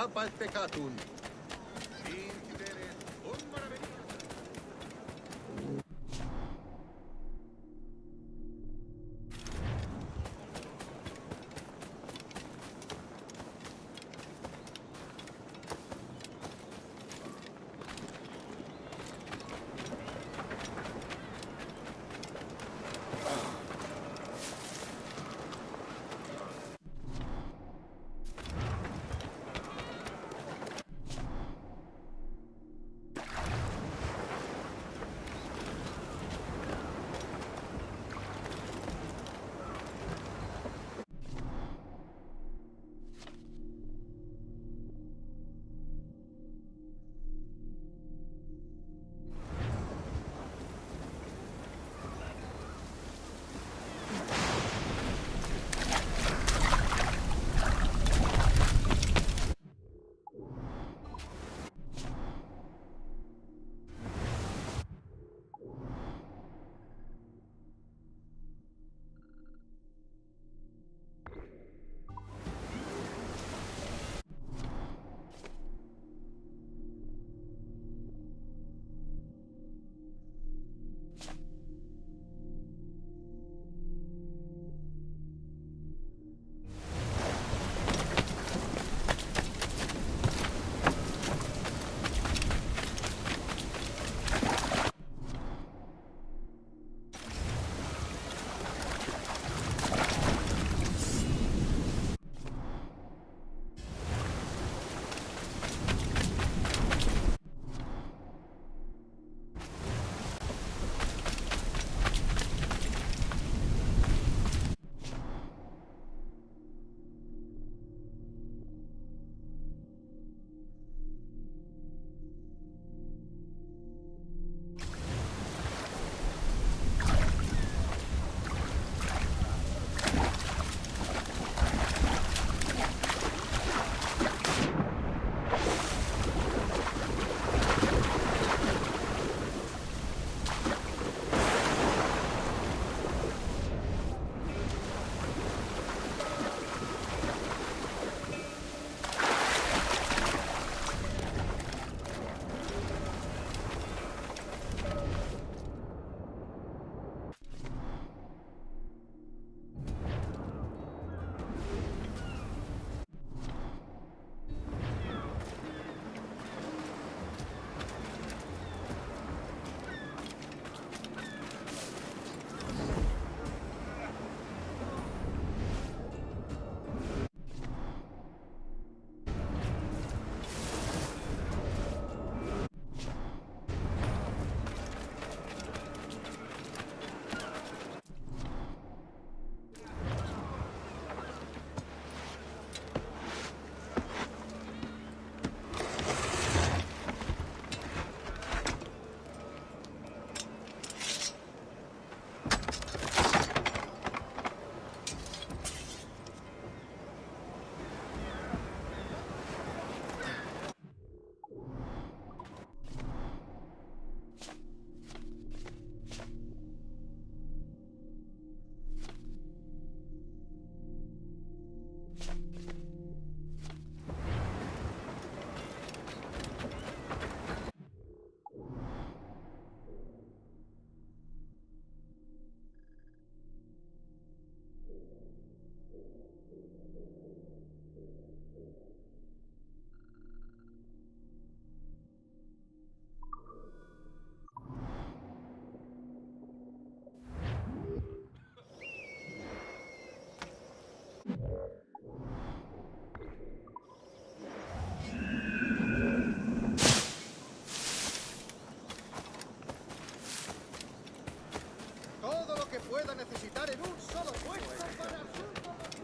Rabal peccatum.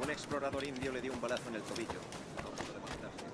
Un explorador indio le dio un balazo en el tobillo. No pudo levantarse.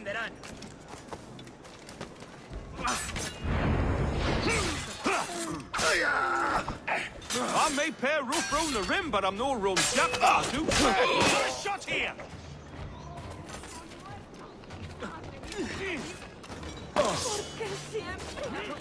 entenderán. I may pair rough round the rim, but I'm no rum chap. I do. A shot here. ¿Por qué siempre?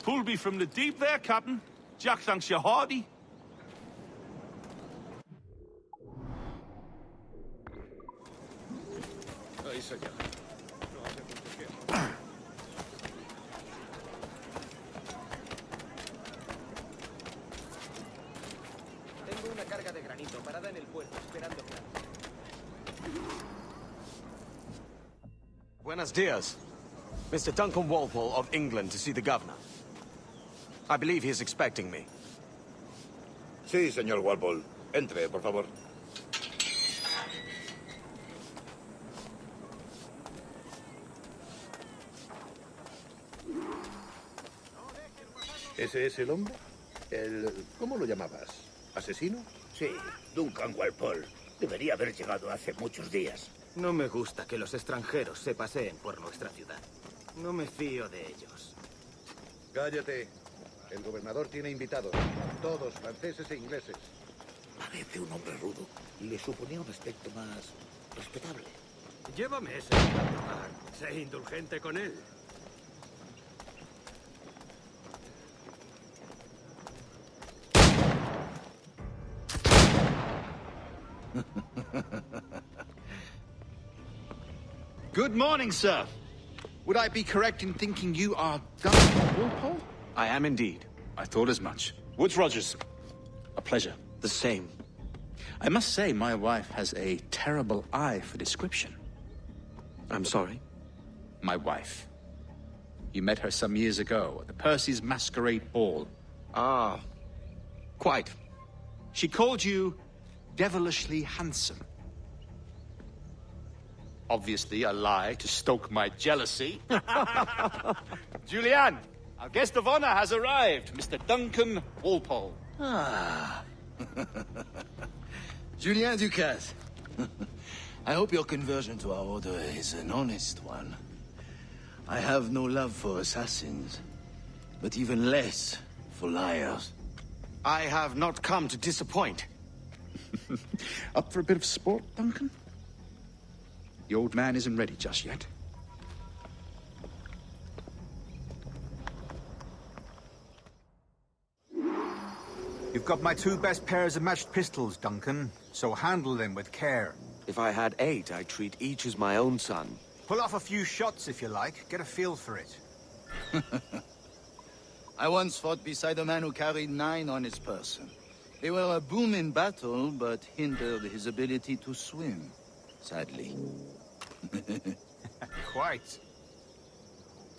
Pulled me from the deep there, Captain. Jack thanks you hearty. Ahí soy yo. No hace mucho tiempo. Tengo una carga de granito parada en el puerto, esperando que antes. Buenos dias. Mr. Duncan Walpole of England to see the governor. I believe he is expecting me. Sí, señor Walpole. Entre, por favor. ¿Ese es el hombre? ¿Cómo lo llamabas? ¿Asesino? Sí, Duncan Walpole. Debería haber llegado hace muchos días. No me gusta que los extranjeros se paseen por nuestra ciudad. No me fío de ellos. Cállate. El gobernador tiene invitados. Todos franceses e ingleses. Parece un hombre rudo. Le suponía un aspecto más respetable. Llévame ese a tomar. Sé indulgente con él. Good morning, sir. Would I be correct in thinking you are Duncan Walpole? I am indeed. I thought as much. Woods Rogers. A pleasure. The same. I must say, my wife has a terrible eye for description. I'm sorry. My wife. You met her some years ago at the Percy's Masquerade Ball. Ah, quite. She called you devilishly handsome. Obviously a lie to stoke my jealousy. Julianne, our guest of honor has arrived, Mr. Duncan Walpole. Ah. Julien Ducasse. I hope your conversion to our order is an honest one. I have no love for assassins, but even less for liars. I have not come to disappoint. Up for a bit of sport, Duncan? The old man isn't ready just yet. You've got my 2 best pairs of matched pistols, Duncan, so handle them with care. If I had 8, I'd treat each as my own son. Pull off a few shots if you like. Get a feel for it. I once fought beside a man who carried 9 on his person. They were a boom in battle, but hindered his ability to swim, sadly. Quite.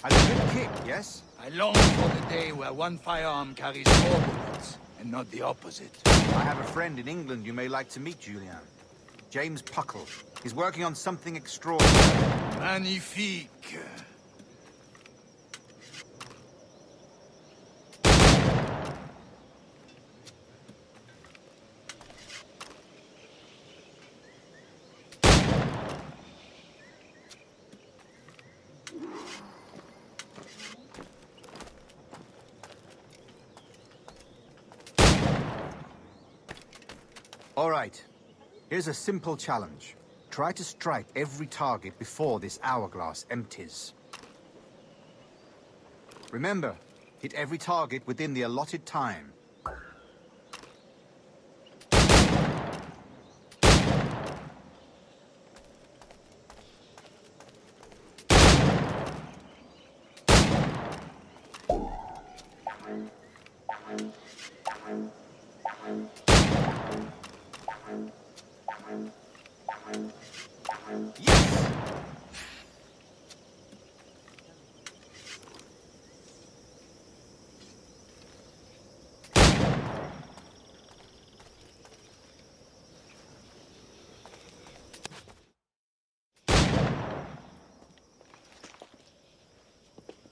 A good kick, yes? I long for the day where one firearm carries 4 bullets, and not the opposite. I have a friend in England you may like to meet, Julian. James Puckle. He's working on something extraordinary. Magnifique. All right. Here's a simple challenge. Try to strike every target before this hourglass empties. Remember, hit every target within the allotted time.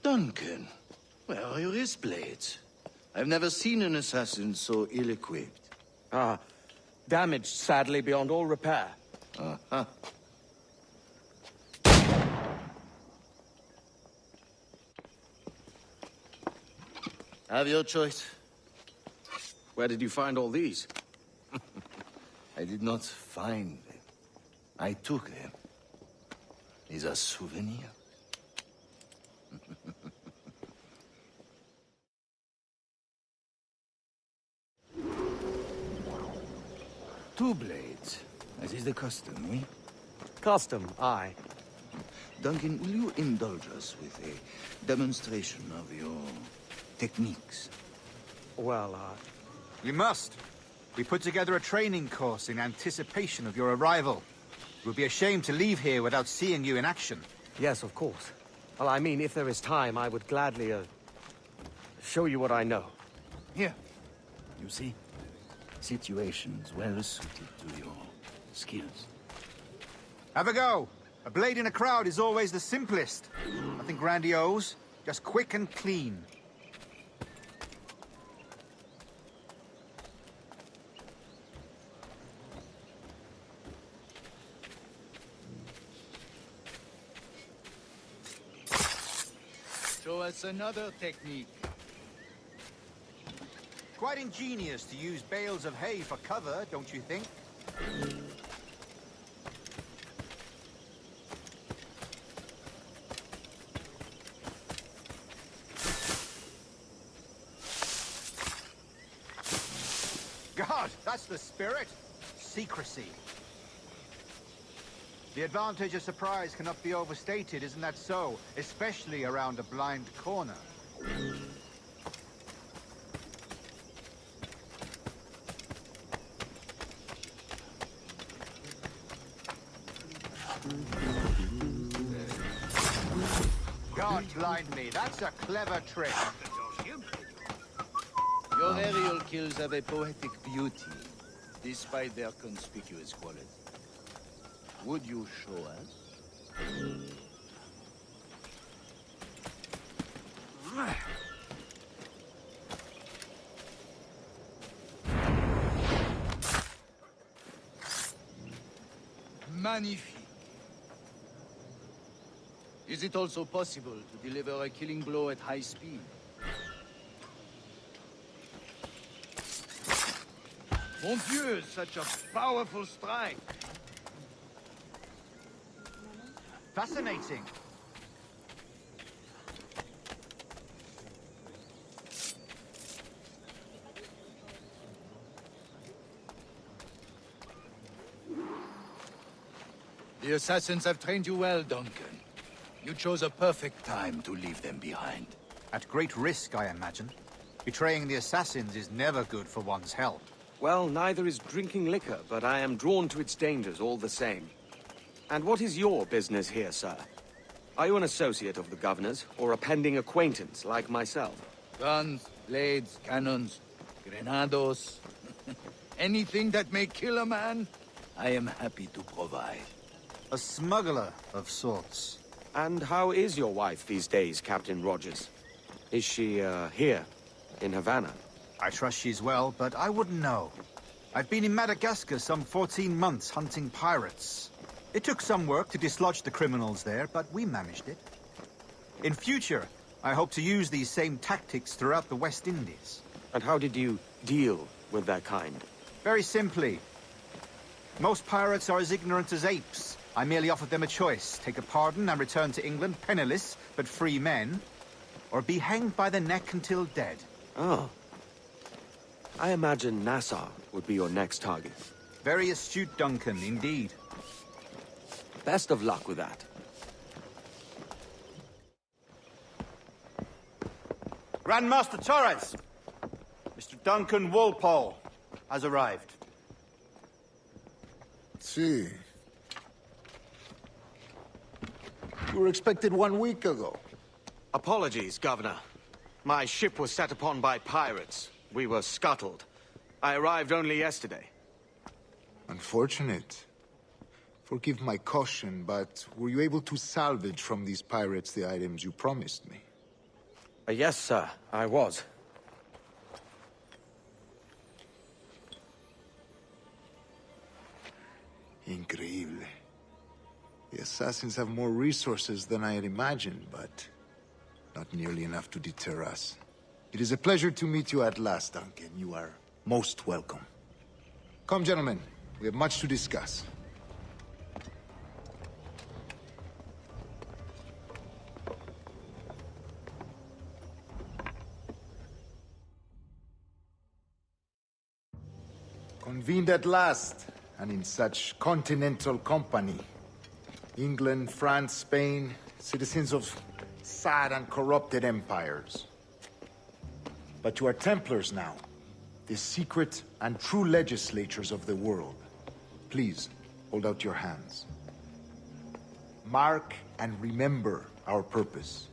Duncan, where are your wrist blades? I've never seen an assassin so ill-equipped. Ah, damaged, sadly, beyond all repair. Uh-huh. Have your choice. Where did you find all these? I did not find them. I took them. These are souvenirs. Two blades, as is the custom, oui? Custom, aye. Duncan, will you indulge us with a demonstration of your techniques? Well, We must. We put together a training course in anticipation of your arrival. It would be a shame to leave here without seeing you in action. yes, of course. Well, I mean, if there is time, I would gladly, show you what I know. Here. You see? Situations well suited to your skills. Have a go. A blade in a crowd is always the simplest. Nothing grandiose, just quick and clean. Show us another technique. Quite ingenious to use bales of hay for cover, don't you think? God, that's the spirit. Secrecy. The advantage of surprise cannot be overstated, isn't that so? Especially around a blind corner. God blind me, that's a clever trick. Your aerial kills have a poetic beauty, despite their conspicuous quality. Would you show us? Magnifique. Is it also possible to deliver a killing blow at high speed? Mon Dieu, such a powerful strike. Fascinating. The assassins have trained you well, Duncan. You chose a perfect time to leave them behind. At great risk, I imagine. Betraying the assassins is never good for one's health. Well, neither is drinking liquor, but I am drawn to its dangers all the same. And what is your business here, sir? Are you an associate of the governor's, or a pending acquaintance like myself? Guns, blades, cannons, grenados. Anything that may kill a man, I am happy to provide. A smuggler of sorts. And how is your wife these days, Captain Rogers? Is she, here, in Havana? I trust she's well, but I wouldn't know. I've been in Madagascar some 14 months hunting pirates. It took some work to dislodge the criminals there, but we managed it. In future, I hope to use these same tactics throughout the West Indies. And how did you deal with that kind? Very simply. Most pirates are as ignorant as apes. I merely offered them a choice. Take a pardon and return to England penniless, but free men. Or be hanged by the neck until dead. Oh. I imagine Nassau would be your next target. Very astute, Duncan, indeed. Best of luck with that. Grandmaster Torres! Mr. Duncan Walpole has arrived. See. You were expected 1 week ago. Apologies, Governor. My ship was set upon by pirates. We were scuttled. I arrived only yesterday. Unfortunate. Forgive my caution, but were you able to salvage from these pirates the items you promised me? Yes, sir, I was. Increíble. The assassins have more resources than I had imagined, but not nearly enough to deter us. It is a pleasure to meet you at last, Duncan. You are most welcome. Come, gentlemen. We have much to discuss. Convened at last, and in such continental company. England, France, Spain, citizens of sad and corrupted empires. But you are Templars now, the secret and true legislators of the world. Please, hold out your hands. Mark and remember our purpose.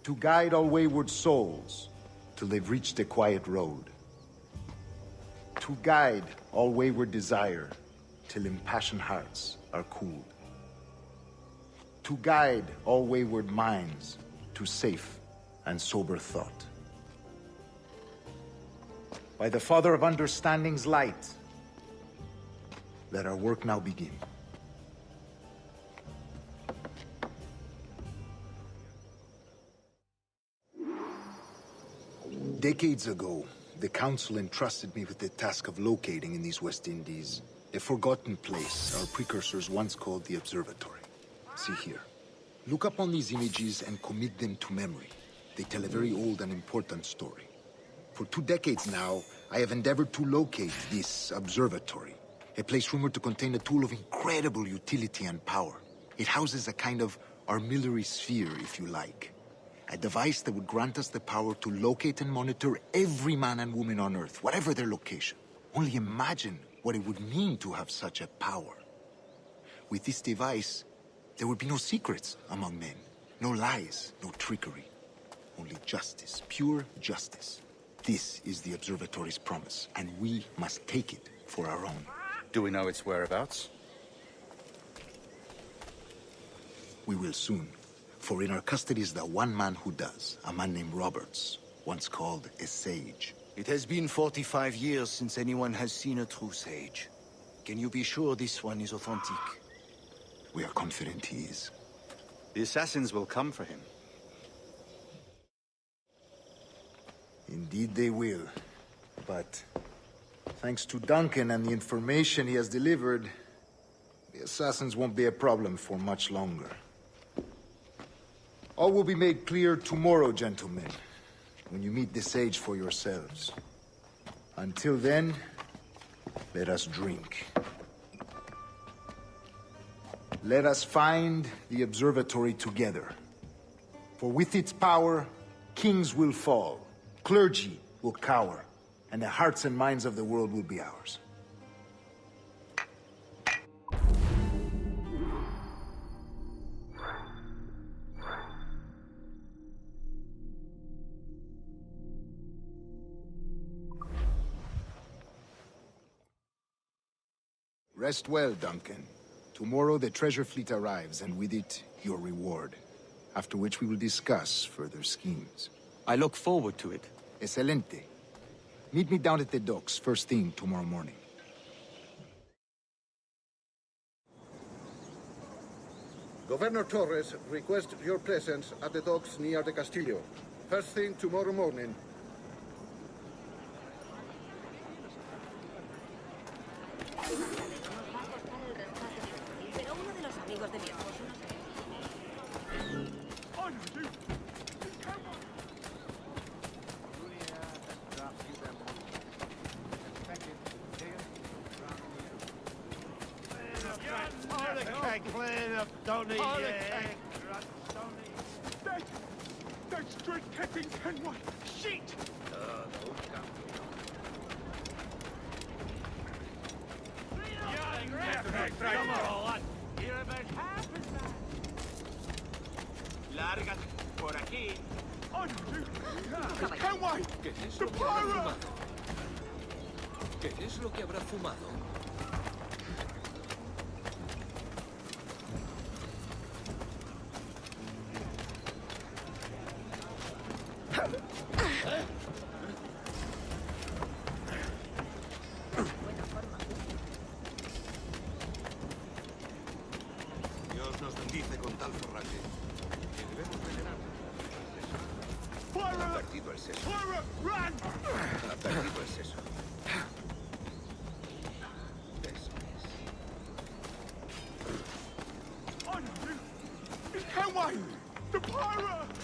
To guide all wayward souls till they've reached a quiet road. To guide all wayward desire till impassioned hearts are cooled. To guide all wayward minds to safe and sober thought. By the Father of Understanding's light, let our work now begin. Decades ago, the Council entrusted me with the task of locating in these West Indies a forgotten place our precursors once called the Observatory. See here. Look upon these images and commit them to memory. They tell a very old and important story. For 2 decades now, I have endeavored to locate this observatory, a place rumored to contain a tool of incredible utility and power. It houses a kind of armillary sphere, if you like. A device that would grant us the power to locate and monitor every man and woman on Earth, whatever their location. Only imagine what it would mean to have such a power. With this device, there would be no secrets among men, no lies, no trickery. Only justice, pure justice. This is the observatory's promise, and we must take it for our own. Do we know its whereabouts? We will soon. For in our custody is the one man who does, a man named Roberts, once called a sage. It has been 45 years since anyone has seen a true sage. Can you be sure this one is authentic? We are confident he is. The assassins will come for him. Indeed they will. But thanks to Duncan and the information he has delivered, the assassins won't be a problem for much longer. All will be made clear tomorrow, gentlemen, when you meet the sage for yourselves. Until then, let us drink. Let us find the observatory together. For with its power, kings will fall, clergy will cower, and the hearts and minds of the world will be ours. Rest well, Duncan. Tomorrow the treasure fleet arrives, and with it, your reward. After which we will discuss further schemes. I look forward to it. Excelente. Meet me down at the docks first thing tomorrow morning. Governor Torres requests your presence at the docks near the Castillo. First thing tomorrow morning. Pero uno de los amigos de mi esposo no sé. That's straight catching Kenway. Shit! Lárgate por aquí. Kenway! ¿Qué es lo que habrá fumado? ¿Qué es lo que habrá fumado? perdido el seso. Pirate, run! Ha perdido el seso. Eso es. Kenway! The pirate!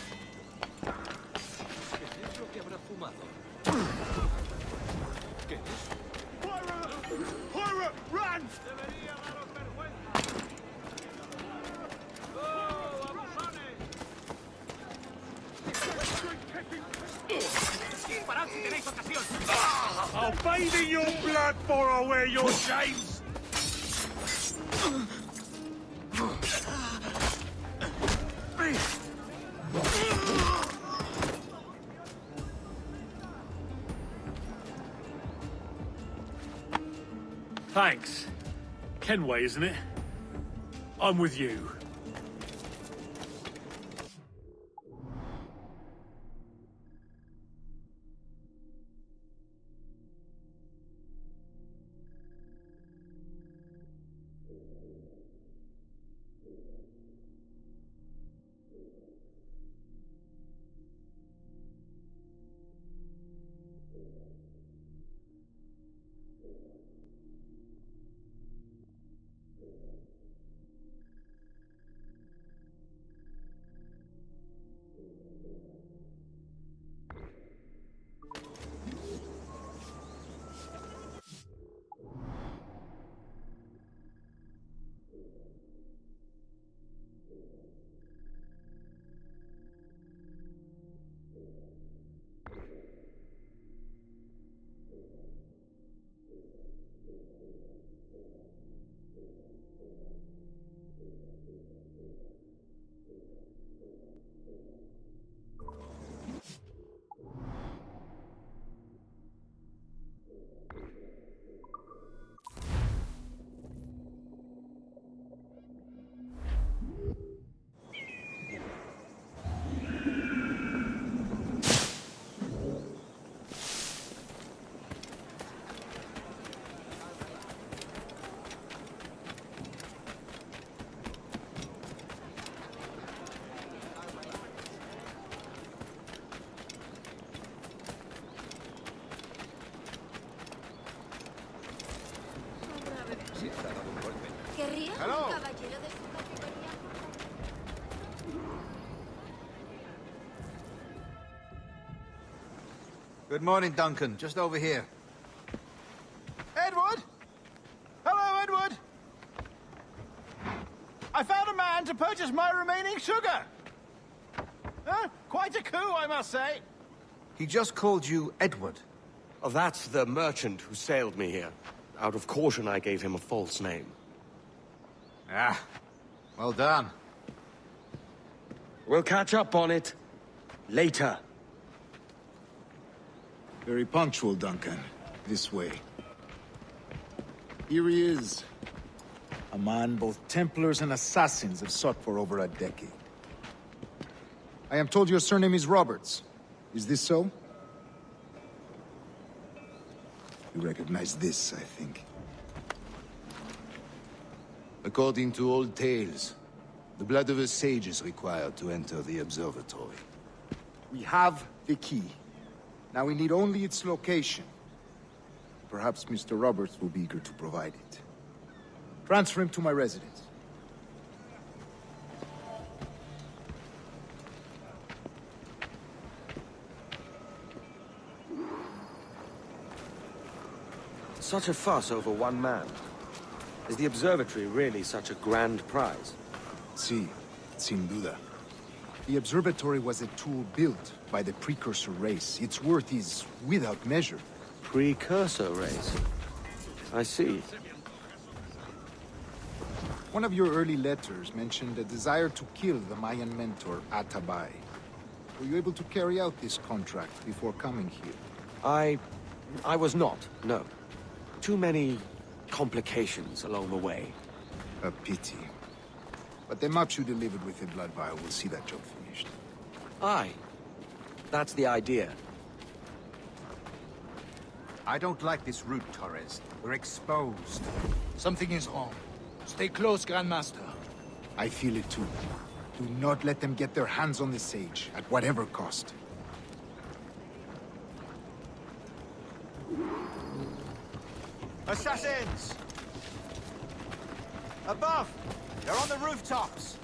¿Qué es lo que habrá fumado? ¿Qué es? Pirate! Pirate, run! I'll bathe in your blood before I wear your chains! Thanks. Kenway, isn't it? I'm with you. ¿Querría un Hello. caballero de su categoría? Good morning, Duncan. Just over here. Edward? Hello, Edward. I found a man to purchase my remaining sugar. Huh? Quite a coup, I must say. He just called you Edward. Oh, that's the merchant who sailed me here. Out of caution, I gave him a false name. Ah, well done. We'll catch up on it later. Very punctual, Duncan. This way. Here he is. A man both Templars and Assassins have sought for over a decade. I am told your surname is Roberts. Is this so? You recognize this, I think. According to old tales, the blood of a sage is required to enter the observatory. We have the key. Now we need only its location. Perhaps Mr. Roberts will be eager to provide it. Transfer him to my residence. Such a fuss over one man. Is the observatory really such a grand prize? Sí, sin duda. The observatory was a tool built by the precursor race. Its worth is without measure. Precursor race? I see. One of your early letters mentioned a desire to kill the Mayan mentor, Atabay. Were you able to carry out this contract before coming here? I was not, no. Too many complications along the way. A pity. But the maps you delivered with the blood vial will see that job finished. Aye. That's the idea. I don't like this route, Torres. We're exposed. Something is wrong. Stay close, Grandmaster. I feel it too. Do not let them get their hands on the sage, at whatever cost. Assassins! Above! They're on the rooftops!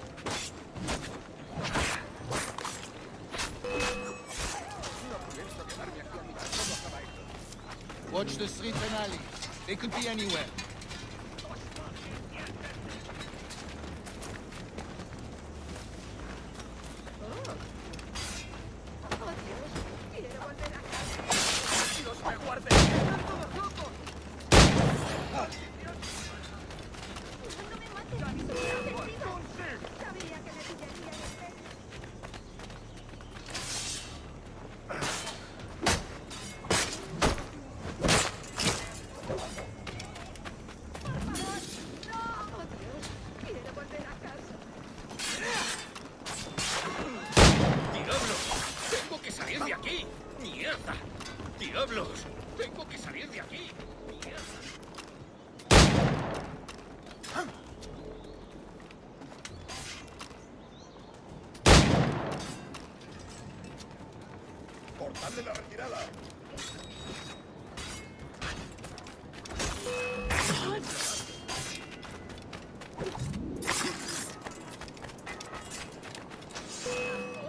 Watch the streets and alleys. They could be anywhere. ¡Diablos! ¡Tengo que salir de aquí! ¡Cortadle la retirada!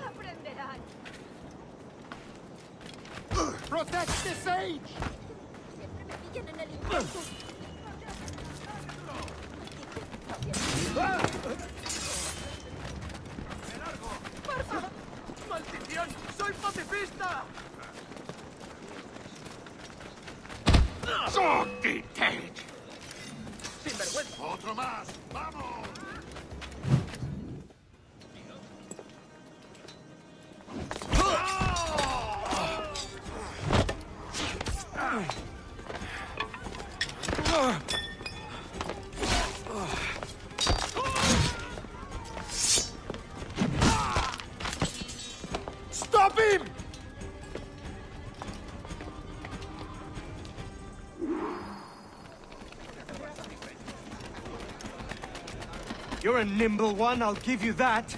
Aprenderán. Protect the sage! Siempre me pillan en el intento. ¡Maldición! ¡Soy pacifista! ¡Sinvergüenza! ¡Otro más! ¡Vamos! Stop him! You're a nimble one, I'll give you that.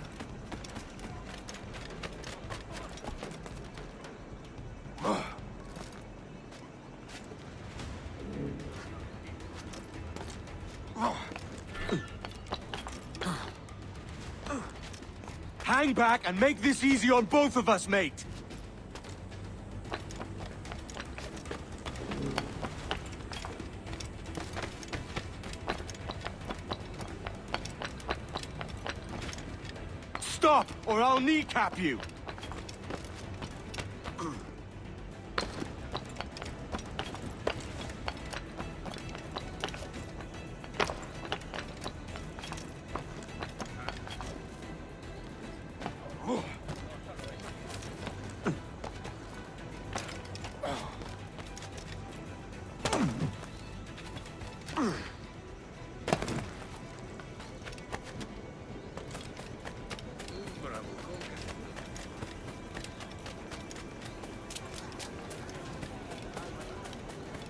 Hang back and make this easy on both of us, mate. Stop, or I'll kneecap you.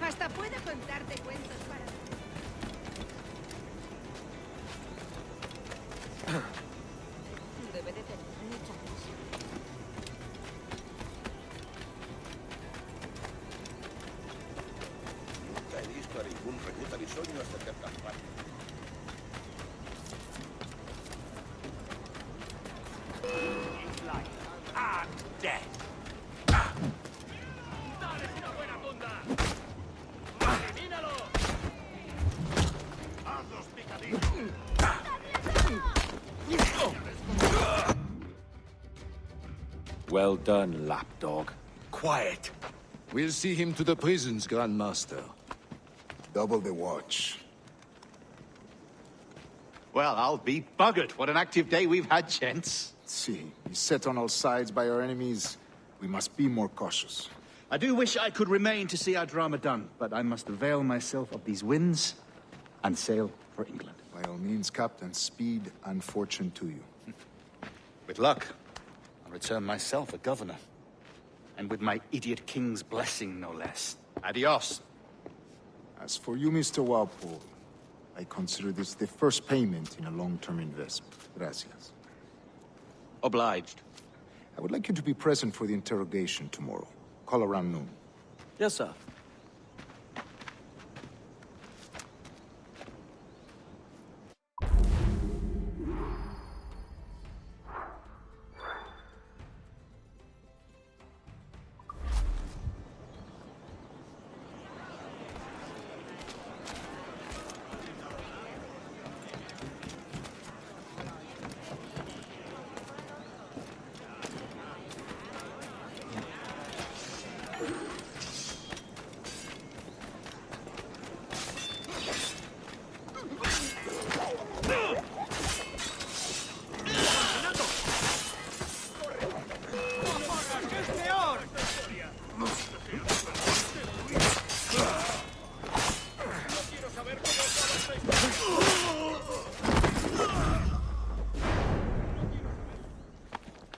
Hasta puedo contarte cuentos para... Debe de tener mucha prisa. Nunca he visto a ningún recluta bisoño ascender tan rápido. I'm dead. Well done, lapdog. Quiet. We'll see him to the prisons, Grandmaster. Double the watch. Well, I'll be buggered. What an active day we've had, gents. See, beset on all sides by our enemies, we must be more cautious. I do wish I could remain to see our drama done, but I must avail myself of these winds and sail for England. By all means, Captain, speed and fortune to you. With luck, I'll return myself a governor. And with my idiot king's blessing, no less. Adios. As for you, Mr. Walpole, I consider this the first payment in a long-term investment. Gracias. Obliged. I would like you to be present for the interrogation tomorrow. Call around noon. Yes, sir.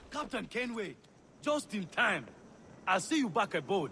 Captain Kenway, just in time. I'll see you back aboard.